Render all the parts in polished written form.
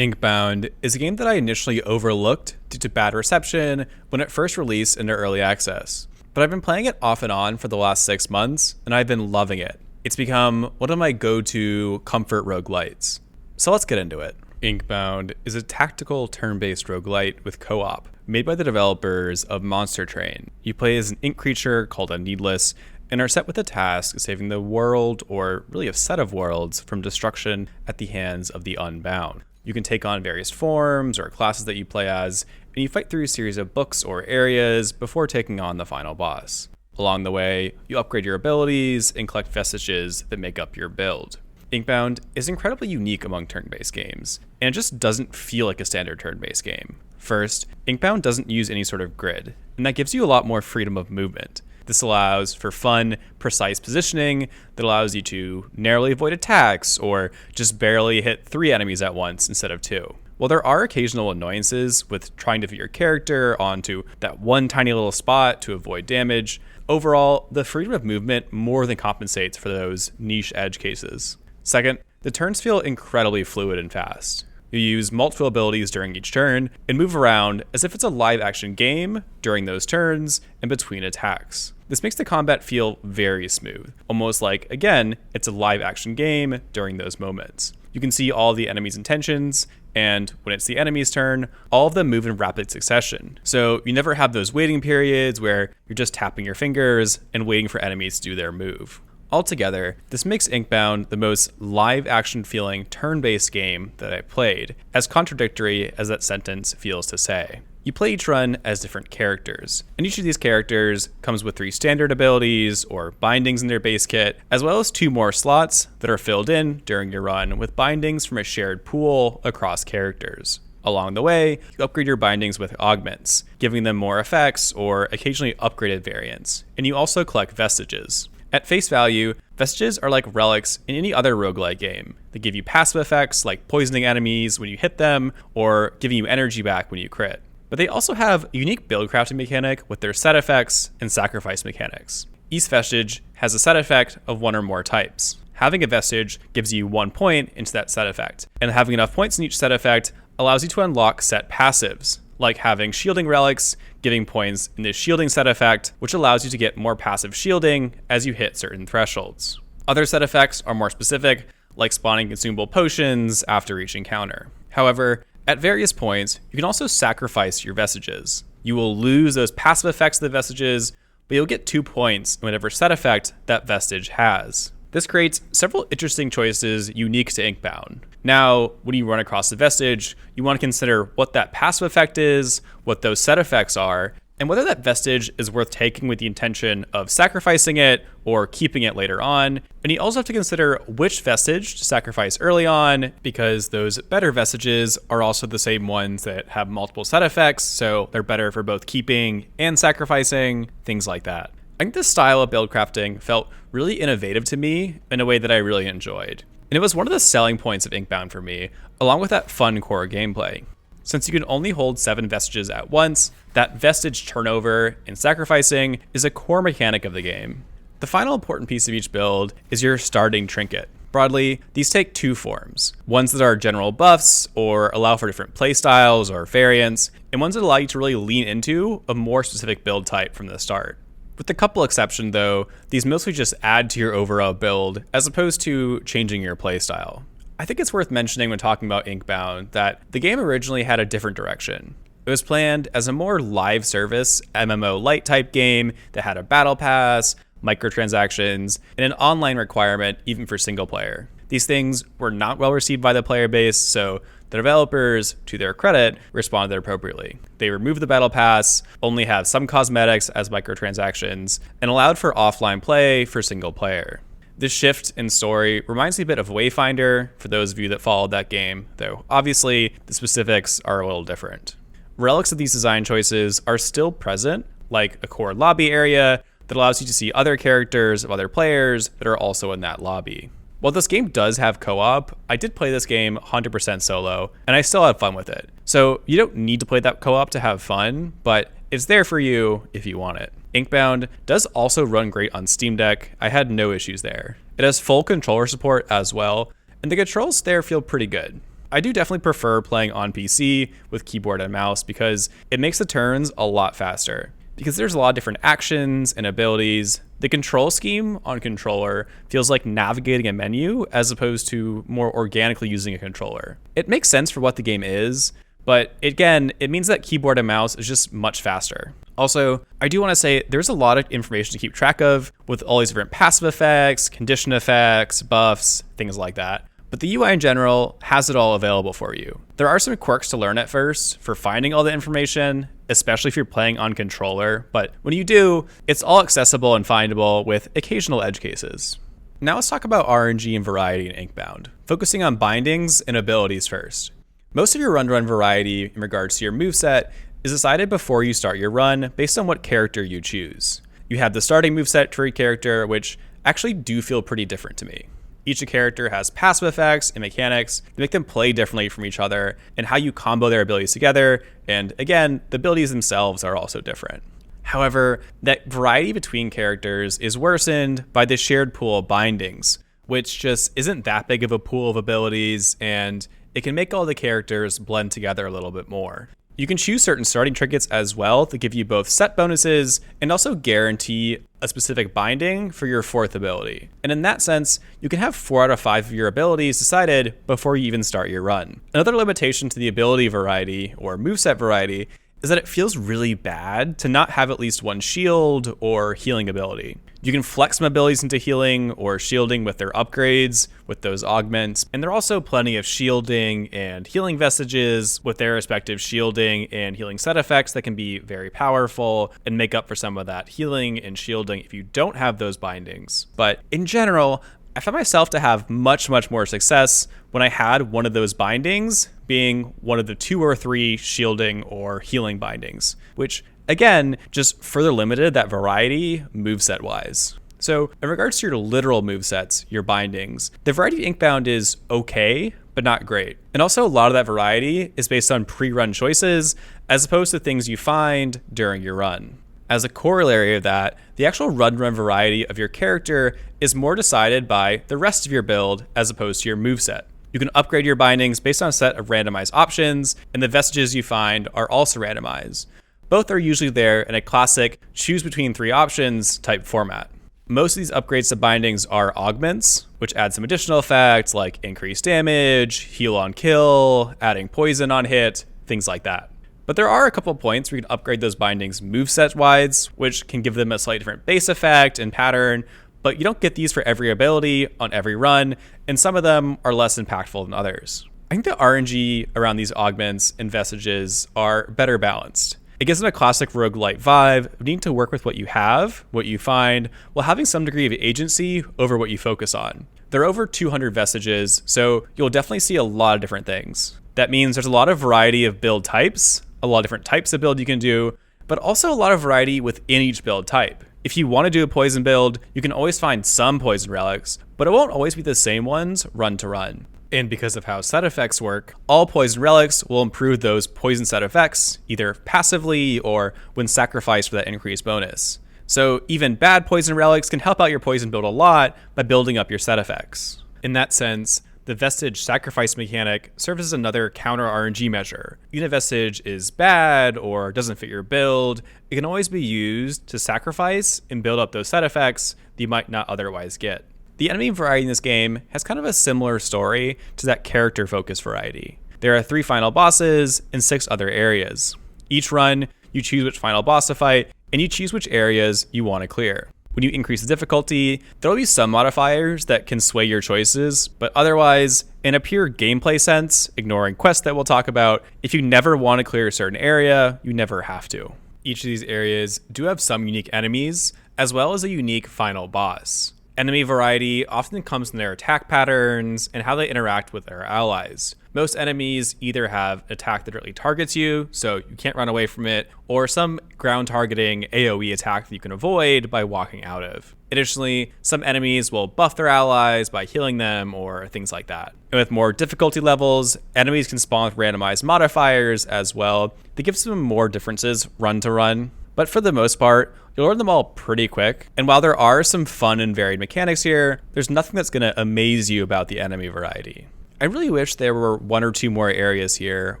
Inkbound is a game that I initially overlooked due to bad reception when it first released into early access. But I've been playing it off and on for the last 6 months, and I've been loving it. It's become one of my go-to comfort roguelites. So let's get into it. Inkbound is a tactical turn-based roguelite with co-op, made by the developers of Monster Train. You play as an ink creature called a Needless, and are set with the task of saving the world, or really a set of worlds, from destruction at the hands of the Unbound. You can take on various forms or classes that you play as, and you fight through a series of books or areas before taking on the final boss. Along the way, you upgrade your abilities and collect vestiges that make up your build. Inkbound is incredibly unique among turn-based games, and it just doesn't feel like a standard turn-based game. First, Inkbound doesn't use any sort of grid, and that gives you a lot more freedom of movement. This allows for fun, precise positioning that allows you to narrowly avoid attacks or just barely hit 3 enemies at once instead of 2. While there are occasional annoyances with trying to fit your character onto that one tiny little spot to avoid damage, overall, the freedom of movement more than compensates for those niche edge cases. Second, the turns feel incredibly fluid and fast. You use multiple abilities during each turn and move around as if it's a live action game during those turns and between attacks. This makes the combat feel very smooth, almost like, again, it's a live action game during those moments. You can see all the enemies' intentions, and when it's the enemy's turn, all of them move in rapid succession. So you never have those waiting periods where you're just tapping your fingers and waiting for enemies to do their move. Altogether, this makes Inkbound the most live-action feeling turn-based game that I played, as contradictory as that sentence feels to say. You play each run as different characters, and each of these characters comes with 3 standard abilities or bindings in their base kit, as well as 2 more slots that are filled in during your run with bindings from a shared pool across characters. Along the way, you upgrade your bindings with augments, giving them more effects or occasionally upgraded variants, and you also collect vestiges. At face value, vestiges are like relics in any other roguelike game. They give you passive effects like poisoning enemies when you hit them or giving you energy back when you crit. But they also have a unique buildcrafting mechanic with their set effects and sacrifice mechanics. Each vestige has a set effect of 1 or more types. Having a vestige gives you 1 point into that set effect, and having enough points in each set effect allows you to unlock set passives, like having shielding relics, giving points in the shielding set effect, which allows you to get more passive shielding as you hit certain thresholds. Other set effects are more specific, like spawning consumable potions after each encounter. However, at various points, you can also sacrifice your vestiges. You will lose those passive effects of the vestiges, but you'll get 2 points in whatever set effect that vestige has. This creates several interesting choices unique to Inkbound. Now, when you run across the vestige, you want to consider what that passive effect is, what those set effects are, and whether that vestige is worth taking with the intention of sacrificing it or keeping it later on. And you also have to consider which vestige to sacrifice early on, because those better vestiges are also the same ones that have multiple set effects, so they're better for both keeping and sacrificing, things like that. I think this style of buildcrafting felt really innovative to me in a way that I really enjoyed. And it was one of the selling points of Inkbound for me, along with that fun core gameplay. Since you can only hold 7 vestiges at once, that vestige turnover and sacrificing is a core mechanic of the game. The final important piece of each build is your starting trinket. Broadly, these take 2 forms, ones that are general buffs or allow for different playstyles or variants, and ones that allow you to really lean into a more specific build type from the start. With a couple exceptions though, these mostly just add to your overall build as opposed to changing your playstyle. I think it's worth mentioning when talking about Inkbound that the game originally had a different direction. It was planned as a more live service MMO light type game that had a battle pass, microtransactions, and an online requirement even for single player. These things were not well received by the player base, so the developers, to their credit, responded appropriately. They removed the battle pass, only have some cosmetics as microtransactions, and allowed for offline play for single player. This shift in story reminds me a bit of Wayfinder for those of you that followed that game, though obviously the specifics are a little different. Relics of these design choices are still present, like a core lobby area that allows you to see other characters of other players that are also in that lobby. While this game does have co-op, I did play this game 100% solo, and I still had fun with it. So you don't need to play that co-op to have fun, but it's there for you if you want it. Inkbound does also run great on Steam Deck. I had no issues there. It has full controller support as well, and the controls there feel pretty good. I do definitely prefer playing on PC with keyboard and mouse because it makes the turns a lot faster. Because there's a lot of different actions and abilities, the control scheme on controller feels like navigating a menu as opposed to more organically using a controller. It makes sense for what the game is, but again, it means that keyboard and mouse is just much faster. Also, I do want to say there's a lot of information to keep track of with all these different passive effects, condition effects, buffs, things like that. But the UI in general has it all available for you. There are some quirks to learn at first for finding all the information, especially if you're playing on controller, but when you do, it's all accessible and findable with occasional edge cases. Now let's talk about RNG and variety in Inkbound, focusing on bindings and abilities first. Most of your run variety in regards to your moveset is decided before you start your run based on what character you choose. You have the starting moveset for your character, which actually do feel pretty different to me. Each character has passive effects and mechanics that make them play differently from each other and how you combo their abilities together, and again, the abilities themselves are also different. However, that variety between characters is worsened by the shared pool of bindings, which just isn't that big of a pool of abilities, and it can make all the characters blend together a little bit more. You can choose certain starting trinkets as well that give you both set bonuses and also guarantee a specific binding for your fourth ability. And in that sense, you can have 4 out of 5 of your abilities decided before you even start your run. Another limitation to the ability variety or moveset variety is that it feels really bad to not have at least one shield or healing ability. You can flex some abilities into healing or shielding with their upgrades, with those augments, and there are also plenty of shielding and healing vestiges with their respective shielding and healing set effects that can be very powerful and make up for some of that healing and shielding if you don't have those bindings. But in general, I found myself to have much more success when I had one of those bindings being one of the 2 or 3 shielding or healing bindings, which again, just further limited that variety moveset wise. So in regards to your literal movesets, your bindings, the variety of Inkbound is okay, but not great. And also a lot of that variety is based on pre-run choices as opposed to things you find during your run. As a corollary of that, the actual run variety of your character is more decided by the rest of your build as opposed to your moveset. You can upgrade your bindings based on a set of randomized options, and the vestiges you find are also randomized. Both are usually there in a classic choose between 3 options type format. Most of these upgrades to bindings are augments, which add some additional effects like increased damage, heal on kill, adding poison on hit, things like that. But there are a couple points where you can upgrade those bindings moveset-wise, which can give them a slightly different base effect and pattern, but you don't get these for every ability on every run, and some of them are less impactful than others. I think the RNG around these augments and vestiges are better balanced. It gives them a classic roguelite vibe of needing to work with what you have, what you find, while having some degree of agency over what you focus on. There are over 200 vestiges, so you'll definitely see a lot of different things. That means there's a lot of variety of build types, a lot of different types of build you can do, but also a lot of variety within each build type. If you want to do a poison build, you can always find some poison relics, but it won't always be the same ones run to run. And because of how set effects work, all poison relics will improve those poison set effects, either passively or when sacrificed for that increased bonus. So even bad poison relics can help out your poison build a lot by building up your set effects. In that sense, the vestige sacrifice mechanic serves as another counter RNG measure. Even if vestige is bad or doesn't fit your build, it can always be used to sacrifice and build up those set effects that you might not otherwise get. The enemy variety in this game has kind of a similar story to that character focus variety. There are 3 final bosses and 6 other areas. Each run, you choose which final boss to fight, and you choose which areas you want to clear. When you increase the difficulty, there will be some modifiers that can sway your choices, but otherwise, in a pure gameplay sense, ignoring quests that we'll talk about, if you never want to clear a certain area, you never have to. Each of these areas do have some unique enemies, as well as a unique final boss. Enemy variety often comes in their attack patterns and how they interact with their allies. Most enemies either have an attack that directly targets you, so you can't run away from it, or some ground targeting AoE attack that you can avoid by walking out of. Additionally, some enemies will buff their allies by healing them or things like that. And with more difficulty levels, enemies can spawn with randomized modifiers as well. That gives them more differences run to run. But for the most part, you'll learn them all pretty quick. And while there are some fun and varied mechanics here, there's nothing that's going to amaze you about the enemy variety. I really wish there were one or two more areas here,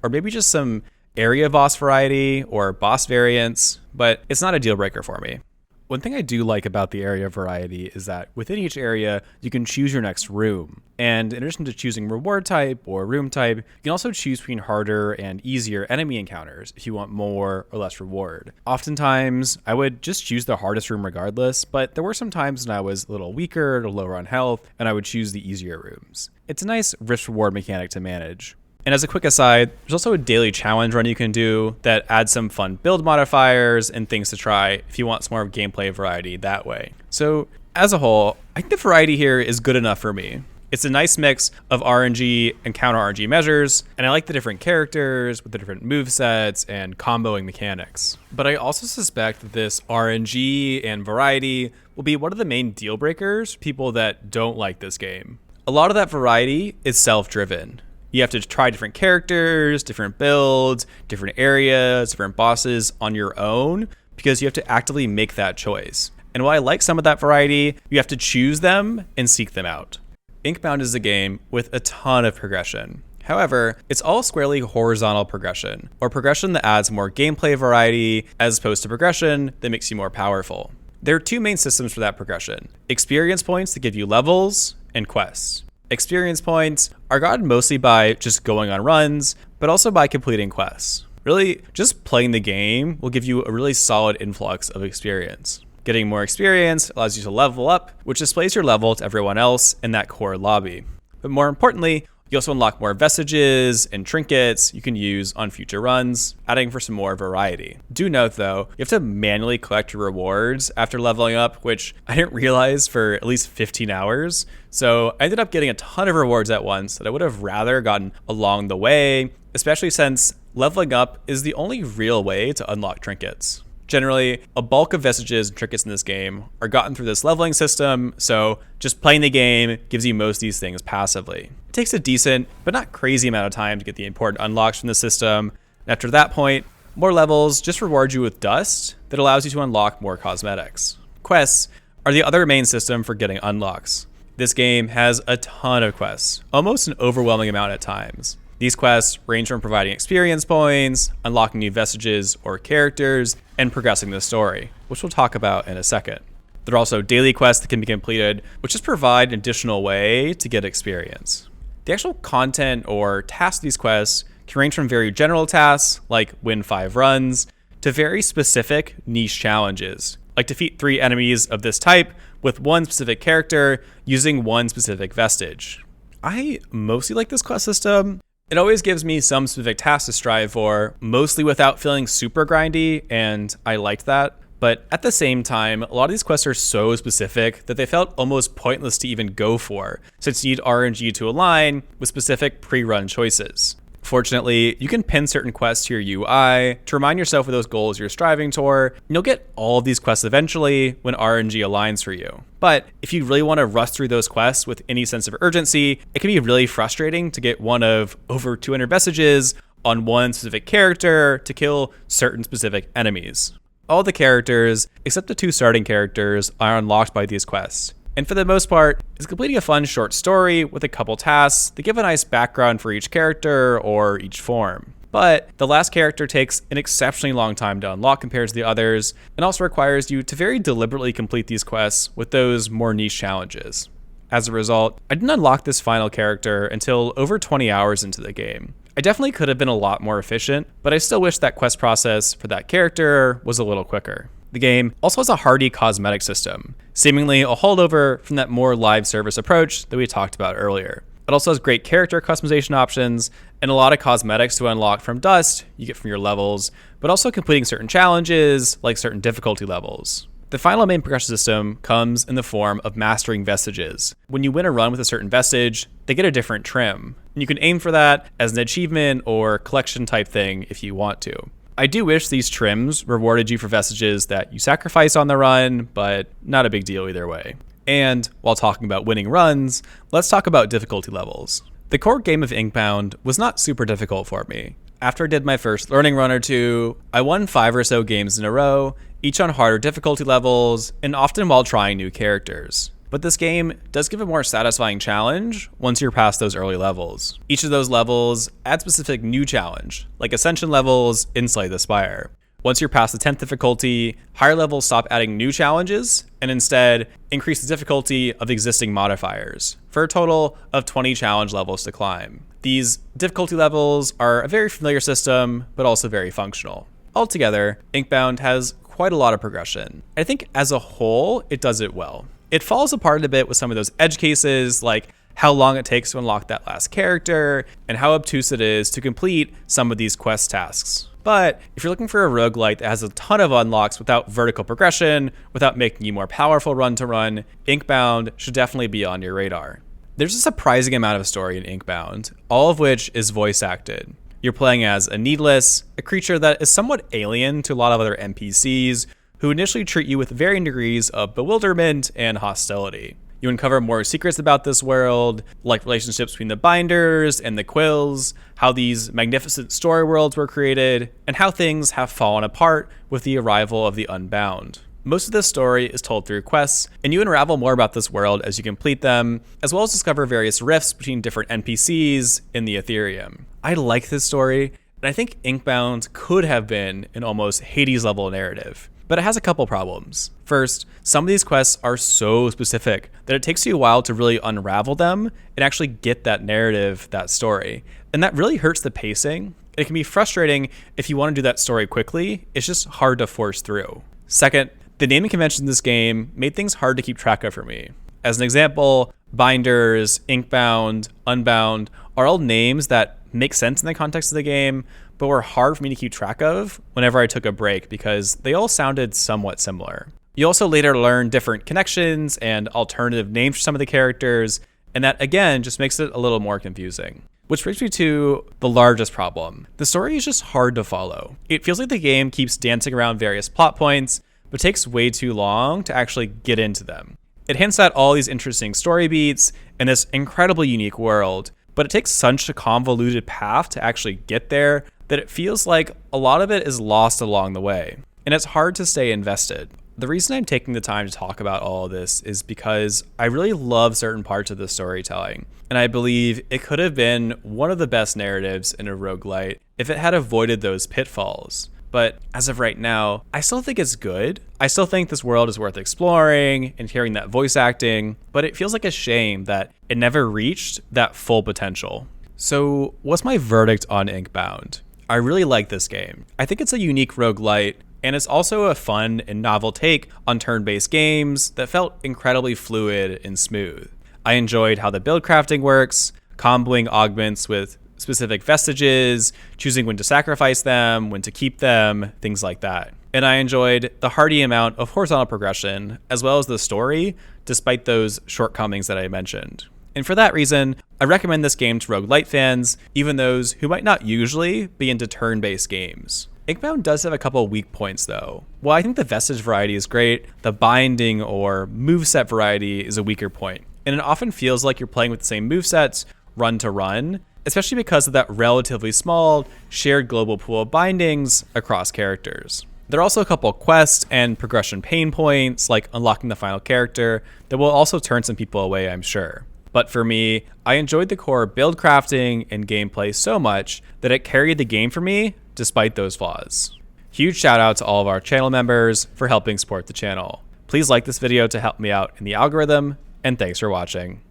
or maybe just some area boss variety or boss variants, but it's not a deal breaker for me. One thing I do like about the area variety is that within each area, you can choose your next room. And in addition to choosing reward type or room type, you can also choose between harder and easier enemy encounters if you want more or less reward. Oftentimes, I would just choose the hardest room regardless, but there were some times when I was a little weaker or lower on health, and I would choose the easier rooms. It's a nice risk-reward mechanic to manage. And as a quick aside, there's also a daily challenge run you can do that adds some fun build modifiers and things to try if you want some more gameplay variety that way. So as a whole, I think the variety here is good enough for me. It's a nice mix of RNG and counter RNG measures, and I like the different characters with the different movesets and comboing mechanics. But I also suspect that this RNG and variety will be one of the main deal breakers for people that don't like this game. A lot of that variety is self-driven. You have to try different characters, different builds, different areas, different bosses on your own because you have to actively make that choice. And while I like some of that variety, you have to choose them and seek them out. Inkbound is a game with a ton of progression. However, it's all squarely horizontal progression, or progression that adds more gameplay variety as opposed to progression that makes you more powerful. There are two main systems for that progression: experience points that give you levels, and quests. Experience points are gotten mostly by just going on runs, but also by completing quests. Really, just playing the game will give you a really solid influx of experience. Getting more experience allows you to level up, which displays your level to everyone else in that core lobby. But more importantly, you also unlock more vestiges and trinkets you can use on future runs, adding for some more variety. Do note though, you have to manually collect your rewards after leveling up, which I didn't realize for at least 15 hours. So I ended up getting a ton of rewards at once that I would have rather gotten along the way, especially since leveling up is the only real way to unlock trinkets. Generally, a bulk of vestiges and trinkets in this game are gotten through this leveling system, so just playing the game gives you most of these things passively. It takes a decent, but not crazy amount of time to get the important unlocks from the system, and after that point, more levels just reward you with dust that allows you to unlock more cosmetics. Quests are the other main system for getting unlocks. This game has a ton of quests, almost an overwhelming amount at times. These quests range from providing experience points, unlocking new vestiges or characters, and progressing the story, which we'll talk about in a second. There are also daily quests that can be completed, which just provide an additional way to get experience. The actual content or tasks of these quests can range from very general tasks, like win 5 runs, to very specific niche challenges, like defeat 3 enemies of this type with one specific character using one specific vestige. I mostly like this quest system. It always gives me some specific tasks to strive for, mostly without feeling super grindy, and I liked that. But at the same time, a lot of these quests are so specific that they felt almost pointless to even go for, since you need RNG to align with specific pre-run choices. Fortunately, you can pin certain quests to your UI to remind yourself of those goals you're striving toward, and you'll get all of these quests eventually when RNG aligns for you. But if you really want to rush through those quests with any sense of urgency, it can be really frustrating to get one of over 200 vestiges on one specific character to kill certain specific enemies. All the characters, except the 2 starting characters, are unlocked by these quests. And for the most part, it's completing a fun short story with a couple tasks that give a nice background for each character or each form. But the last character takes an exceptionally long time to unlock compared to the others, and also requires you to very deliberately complete these quests with those more niche challenges. As a result, I didn't unlock this final character until over 20 hours into the game. I definitely could have been a lot more efficient, but I still wish that quest process for that character was a little quicker. The game also has a hearty cosmetic system, seemingly a holdover from that more live service approach that we talked about earlier. It also has great character customization options and a lot of cosmetics to unlock from dust you get from your levels, but also completing certain challenges like certain difficulty levels. The final main progression system comes in the form of mastering vestiges. When you win a run with a certain vestige, they get a different trim, and you can aim for that as an achievement or collection type thing if you want to. I do wish these trims rewarded you for vestiges that you sacrifice on the run, but not a big deal either way. And while talking about winning runs, let's talk about difficulty levels. The core game of Inkbound was not super difficult for me. After I did my first learning run or two, I won 5 or so games in a row, each on harder difficulty levels, and often while trying new characters. But this game does give a more satisfying challenge once you're past those early levels. Each of those levels adds specific new challenge, like ascension levels in Slay the Spire. Once you're past the 10th difficulty, higher levels stop adding new challenges and instead increase the difficulty of existing modifiers, for a total of 20 challenge levels to climb. These difficulty levels are a very familiar system, but also very functional. Altogether, Inkbound has quite a lot of progression. I think as a whole, it does it well. It falls apart a bit with some of those edge cases, like how long it takes to unlock that last character, and how obtuse it is to complete some of these quest tasks. But if you're looking for a roguelite that has a ton of unlocks without vertical progression, without making you more powerful run to run, Inkbound should definitely be on your radar. There's a surprising amount of story in Inkbound, all of which is voice acted. You're playing as a Needless, a creature that is somewhat alien to a lot of other NPCs, who initially treat you with varying degrees of bewilderment and hostility. You uncover more secrets about this world, like relationships between the Binders and the Quills, how these magnificent story worlds were created, and how things have fallen apart with the arrival of the Unbound. Most of this story is told through quests, and you unravel more about this world as you complete them, as well as discover various rifts between different NPCs in the Ethereum. I like this story, and I think Inkbound could have been an almost Hades-level narrative. But it has a couple problems. First, some of these quests are so specific that it takes you a while to really unravel them and actually get that narrative, that story. And that really hurts the pacing. It can be frustrating if you want to do that story quickly. It's just hard to force through. Second, the naming convention in this game made things hard to keep track of for me. As an example, Binders, Inkbound, Unbound are all names that make sense in the context of the game, but were hard for me to keep track of whenever I took a break because they all sounded somewhat similar. You also later learn different connections and alternative names for some of the characters, and that again just makes it a little more confusing. Which brings me to the largest problem. The story is just hard to follow. It feels like the game keeps dancing around various plot points, but takes way too long to actually get into them. It hints at all these interesting story beats and this incredibly unique world, but it takes such a convoluted path to actually get there that it feels like a lot of it is lost along the way, and it's hard to stay invested. The reason I'm taking the time to talk about all of this is because I really love certain parts of the storytelling, and I believe it could have been one of the best narratives in a roguelite if it had avoided those pitfalls. But as of right now, I still think it's good. I still think this world is worth exploring and hearing that voice acting, but it feels like a shame that it never reached that full potential. So what's my verdict on Inkbound? I really like this game. I think it's a unique roguelite, and it's also a fun and novel take on turn-based games that felt incredibly fluid and smooth. I enjoyed how the build crafting works, comboing augments with specific vestiges, choosing when to sacrifice them, when to keep them, things like that. And I enjoyed the hearty amount of horizontal progression, as well as the story, despite those shortcomings that I mentioned. And for that reason, I recommend this game to roguelite fans, even those who might not usually be into turn-based games. Inkbound does have a couple weak points though. While I think the vestige variety is great, the binding or moveset variety is a weaker point. And it often feels like you're playing with the same movesets run to run, especially because of that relatively small shared global pool of bindings across characters. There are also a couple quests and progression pain points, like unlocking the final character, that will also turn some people away, I'm sure. But for me, I enjoyed the core build crafting and gameplay so much that it carried the game for me despite those flaws. Huge shout out to all of our channel members for helping support the channel. Please like this video to help me out in the algorithm, and thanks for watching.